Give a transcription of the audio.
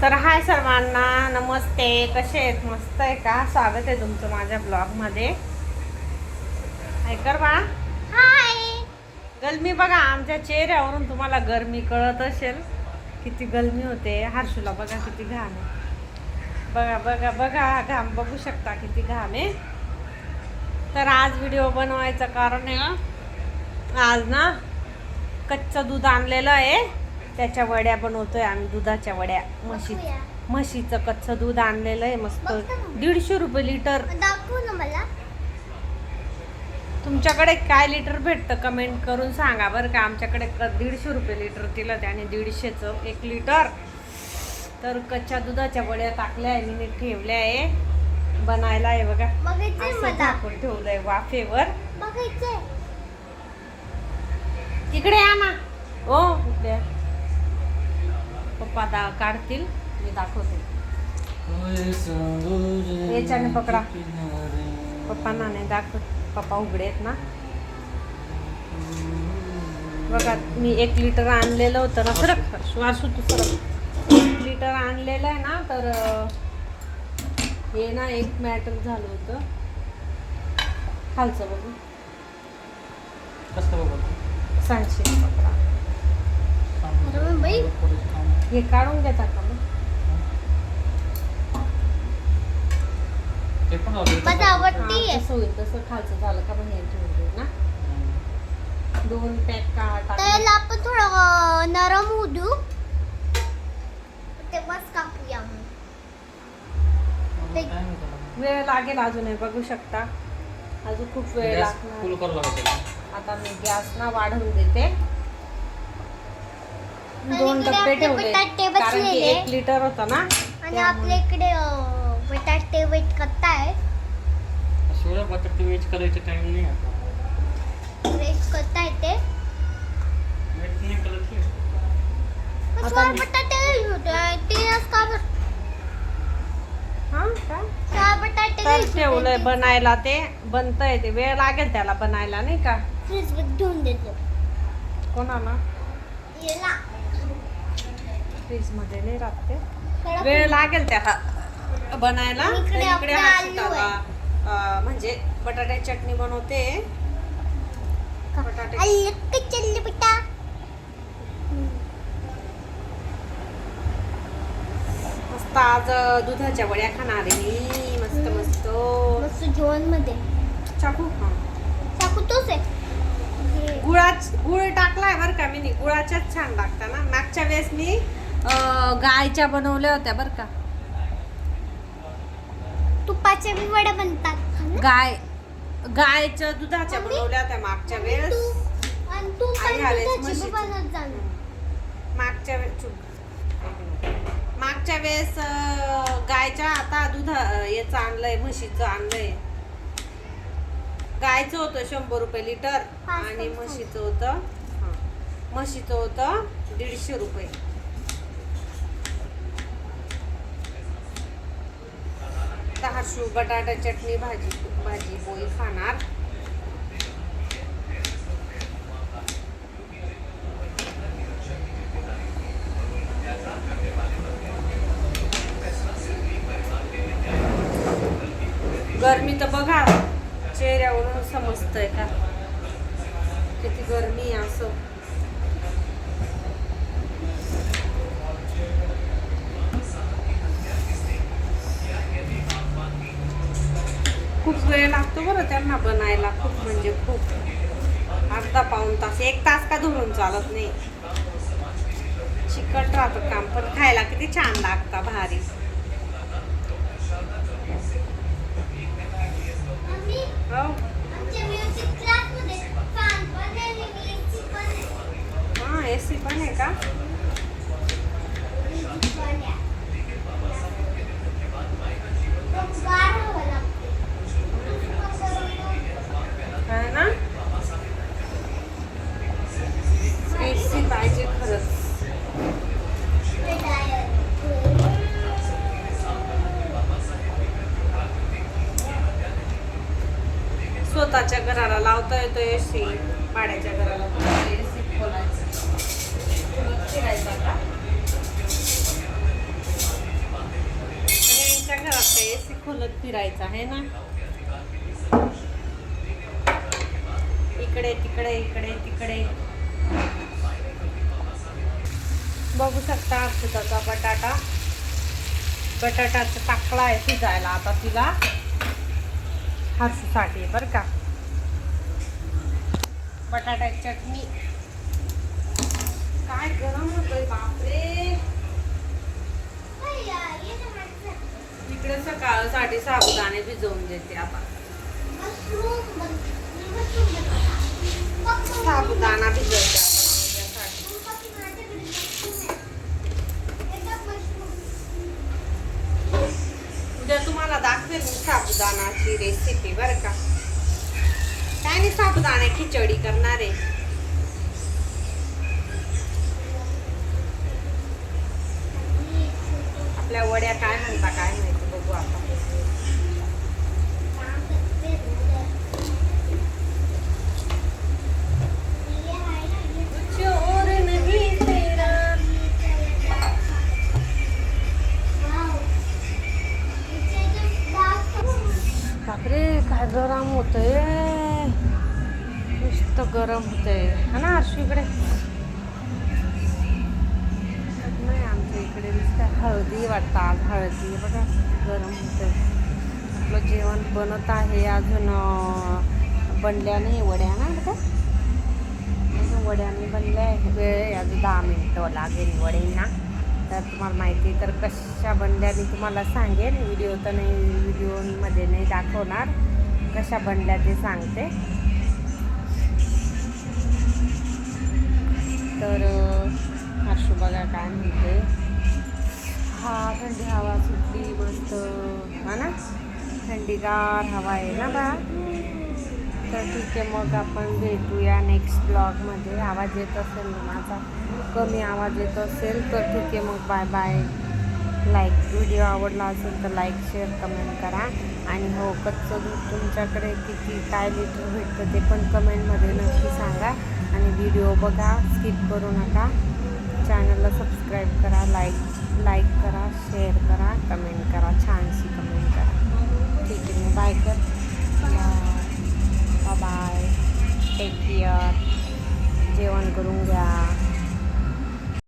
तर हाय सर्वांना, नमस्ते. कसे आहेत? मस्त आहे का? स्वागत आहे तुमचं माझ्या ब्लॉगमध्ये. ऐकर बा, हाय. गरमी बघा, आमच्या चेहऱ्यावरून तुम्हाला गरमी कळत असेल. किती गरमी होते. हर्षूला बघा किती घाम आहे. बघा बघा बघा, घाम बघू शकता किती घाम आहे. तर आज व्हिडिओ बनवायचं कारण आहे, आज ना कच्चं दूध आणलेलं आहे, त्याच्या वड्या बनवतोय आम्ही. दुधाच्या वड्या, म्हशीचं कच्चं दूध आणलेलं आहे मस्त. 150 रुपये लिटर. दाखवू ना मला. तुमच्याकडे काय लिटर भेटतं कमेंट करून सांगा बरं का. आमच्याकडे 150 रुपये लिटर दिलं त्याने, 150चं 1 लिटर. तर कच्च्या दुधाच्या वड्या टाकल्या आहे, मी ठेवल्या आहे बनायला आहे बघा. असं झाकून ठेवलंय वाफेवर. इकडे या ना. हो इकडे. पप्पा काढतील, मी दाखवते. याच्याने पकडा. पप्पांना नाही दाखवत, पप्पा उघडे आहेत ना. बघा, मी 1 लिटर आणलेलं होतं ना. सरक श्वास होतो, सरक. 1 लिटर आणलेलं आहे ना. तर हे ना एक मॅटर झालं होतं खालचं. बघू कसं बघू सांगशील पकडा. हे काढून घेता का मग? ते पण मला आवडती आहे. तसं होईल, तसं खालचं झालं का मग हे ठेवून देऊ ना. 2 पॅक टाकले. त्याला आपण थोडं नरम होऊ देऊ, तेव्हाच कापूया. वेळ लागेल अजून, हे बघू शकता. अजून खूप वेळ लागणार. फुल करू लागेल. आता मी गॅस ना वाढवून देते. 2 इकडे डब्बे आपले ठेवले बटाटे कारण की बसलेले. 1 लिटर होता ना. आणि आपल्या इकडे बटाटे वेट करताय. शिवला बटाटे वेज करायचे टाइम नाही आता. वेट करताय ते. वेज नाही करायचे. आता बटाटे होते ते का बरं? हा काय चार बटाटे तर ठेवलंय बनायला. ते बनतंय, ते वेळ लागेल त्याला बनायला नाही का. फ्रीज मध्ये ठेवून देतो. कोणाला याला फ्रीज मध्ये नाही राहते, वेळ लागेल त्याला बनायला. तर इकडे इकडे आपला आलू हर्षिताला म्हणजे बटाट्याची चटणी बनवते. बटाटे चल्ली बेटा. मस्त आज दुधाच्या वड्या खाणार आहे मी. मस्त मस्त मस्त जेवण मध्ये. चाकू. हा, चाकू तोच आहे. गुळ टाकलाय बरं का मी. गुळाच्याच छान लागतात ना. मागच्या वेळेस मी गायच्या बनवल्या होत्या बरं का. तुपाच्या बी वड्या बनतात. गायच्या दुधाच्या बनवल्या होत्या मागच्या वेळेस. आणि तू आणि पण ह्यावेळेस दुधाची म्हशीची. बनवत जा ना. मागच्या वेळेस गायच्या, आता याचं आणलंय, म्हशीचं आणलंय. गायचं होतं 100 रुपये लिटर आणि म्हशीचं होतं 150 रुपये. हर्षू बटाटा चटणी भाजी पोळी खाणार. गरमी तर बघा, चेहऱ्यावरून समजतंय का किती गरमी आहे. असं खूप वेळ लागतो बरं त्यांना बनायला. खूप म्हणजे खूप. अर्धा पाऊण तास, 1 तास का धरून चालत नाही. चिकट राहतं काम, पण खायला किती छान लागतं, भारी. हो, हा AC पण आहे का. आहे ना, AC पाहिजे खरंच. स्वतःच्या घराला लावता येतो AC, भाड्याच्या घराला AC खोलायचं. फिरायचं का. खोलत फिरायचं आहे ना. इकडे तिकडे इकडे तिकडे. बघू शकता हर्षूचा बटाटाचा टाकला आहे शिजायला आता तिला हर्षूसाठी बरं का. बटाट्याची चटणी. काय गरम होतोय बापरे. तिकडे सकाळसाठी साबुदाणे भिजवून देते आता. साबुदाणा भिजवते उद्या तुम्हाला दाखवेल मी साबुदाणाची रेसिपी बरं का. काय नाही साबुदाणे खिचडी करणार आहे. आपल्या वड्या काय म्हणता काय माहिती बघू आता. चोर नहीं तेरा. बापरे काय गरम होतंय. नुसतं गरम होतंय हा ना हर्षू. इकडे नाही आमच्या इकडे नुसतं हळदी वाटतं. आज हळदी बघा गरम होतंय. आपलं जेवण बनत आहे अजून बनल्या नाही वड्या ना बघा. अजून वड्याने बनल्या आहे. वेळ आहे अजून 10 मिनिटं लागेल वड्यांना. तर तुम्हाला माहिती आहे तर कशा बनल्या मी तुम्हाला सांगेन. व्हिडिओ तर नाही व्हिडिओमध्ये नाही दाखवणार. कशा बनल्या ते सांगते. तर हर्षू बघा काय म्हणते. हा थंडी हवा सुटली मस्त हा ना. थंडीगार हवा आहे ना बा. तर ठीक आहे मग आपण भेटूया नेक्स्ट ब्लॉगमध्ये. आवाज येत असेल माझा कमी आवाज येत असेल तर ठीक आहे मग बाय बाय. व्हिडिओ आवडला असेल तर लाईक शेअर कमेंट करा. आणि हो कच्चं दूध तुमच्याकडे किती काय लिटर भेटतं ते पण कमेंटमध्ये नक्की सांगा. आणि व्हिडिओ बघा स्किप करू नका. चॅनलला सबस्क्राईब करा. लाईक करा शेअर करा कमेंट करा. छानशी कमेंट करा. ठीक आहे मग बाय कर. Bye take care. जेवण करून घ्या.